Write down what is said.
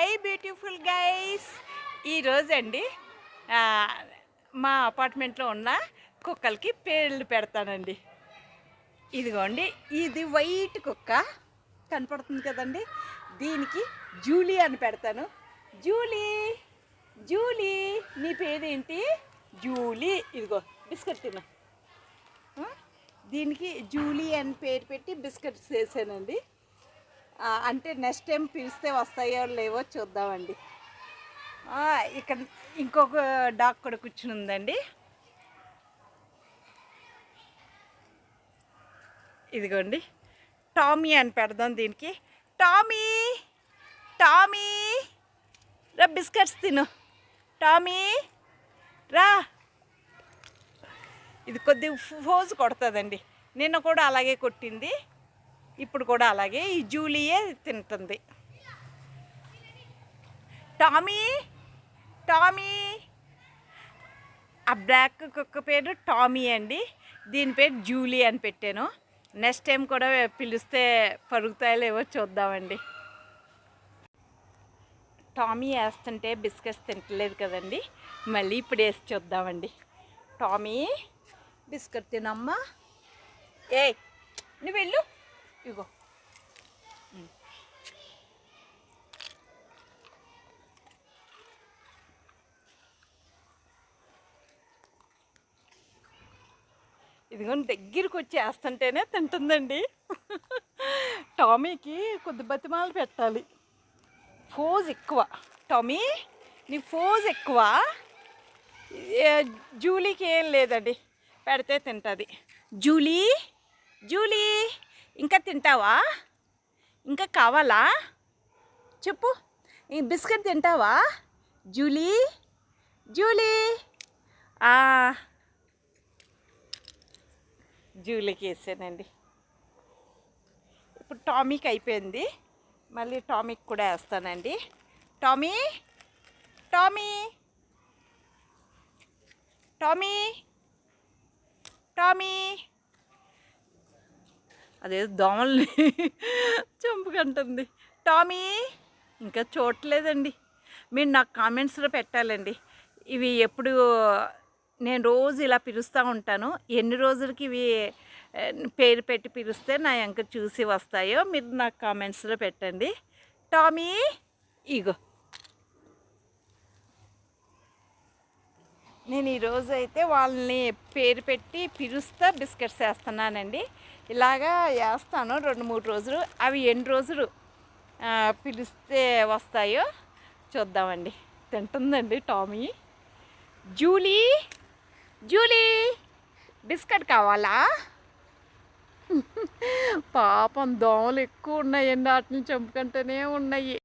Hi beautiful guys. ఈరోజండి మా అపార్ట్మెంట్లో ఉన్న కుక్కలకి పేర్లు పెడతానండి. ఇదిగోండి, ఇది వైట్ కుక్క కనపడుతుంది కదండి, దీనికి జూలీ అని పెడతాను. జూలీ, జూలీ నీ పేరేంటి? జూలీ. ఇదిగో బిస్కెట్ తిన్నా. దీనికి జూలీ అని పేరు పెట్టి బిస్కెట్స్ వేసానండి. అంటే నెక్స్ట్ టైం పిలిస్తే వస్తాయో లేవో చూద్దామండి. ఇక్కడ ఇంకొక డాగ్ కూడా కూర్చుని ఉందండి. ఇదిగోండి, టామీ అని పెడదాం దీనికి. టామీ, టామీ రా బిస్కెట్స్ తిను. టామీ రా. ఇది కొద్దిగా ఫోజు కొడుతుందండి. నిన్న కూడా అలాగే కొట్టింది, ఇప్పుడు కూడా అలాగే. ఈ జూలీయే తింటుంది. Tommy, Tommy. ఆ బ్లాక్ కుక్క పేరు టామీ అండి, దీని పేరు జూలీ అని పెట్టాను. నెక్స్ట్ టైం కూడా పిలిస్తే పరుగుతాయో లేవో చూద్దామండి. టామీ వేస్తుంటే బిస్కెట్స్ తింటలేదు కదండి, మళ్ళీ ఇప్పుడు వేసి చూద్దామండి. టామీ బిస్కెట్ తినమ్మా. ఏ నువ్వు వెళ్ళు. ఇగో ఇదిగోండి, దగ్గరికి వచ్చి వేస్తుంటేనే తింటుందండి. టామీకి కొద్ది బతిమాలు పెట్టాలి. ఫోజ్ ఎక్కువ. టామీ నీ ఫోజ్ ఎక్కువ. జూలీకి ఏం లేదండి, పెడితే తింటుంది. జూలీ, జూలీ ఇంకా తింటావా? ఇంకా కావాలా చెప్పు. ఈ బిస్కెట్ తింటావా? Julie, Julie. జూలీకి వేసానండి. ఇప్పుడు టామీకి అయిపోయింది, మళ్ళీ టామీకి కూడా వేస్తానండి. Tommy, Tommy, Tommy, Tommy. అదేదో దోమల్ని చంపుకుంటుంది. టామీ ఇంకా చూడలేదండి. మీరు నాకు కామెంట్స్లో పెట్టాలండి. ఇవి ఎప్పుడు నేను రోజు ఇలా పిలుస్తూ ఉంటాను, ఎన్ని రోజులకి ఇవి పేరు పెట్టి పిలిస్తే నా ఇంక చూసి వస్తాయో మీరు నాకు కామెంట్స్లో పెట్టండి. టామీ ఇగో, నేను ఈరోజు అయితే వాళ్ళని పేరు పెట్టి పిలుస్తా బిస్కెట్స్ వేస్తున్నానండి. ఇలాగా వేస్తాను 2-3 రోజులు. అవి ఎన్ని రోజులు పిలిస్తే వస్తాయో చూద్దామండి. తింటుందండి టామీ. జూలీ, జూలీ బిస్కెట్ కావాలా? పాపం దోమలు ఎక్కువ ఉన్నాయండి, వాటిని చంపుకుంటూనే ఉన్నాయి.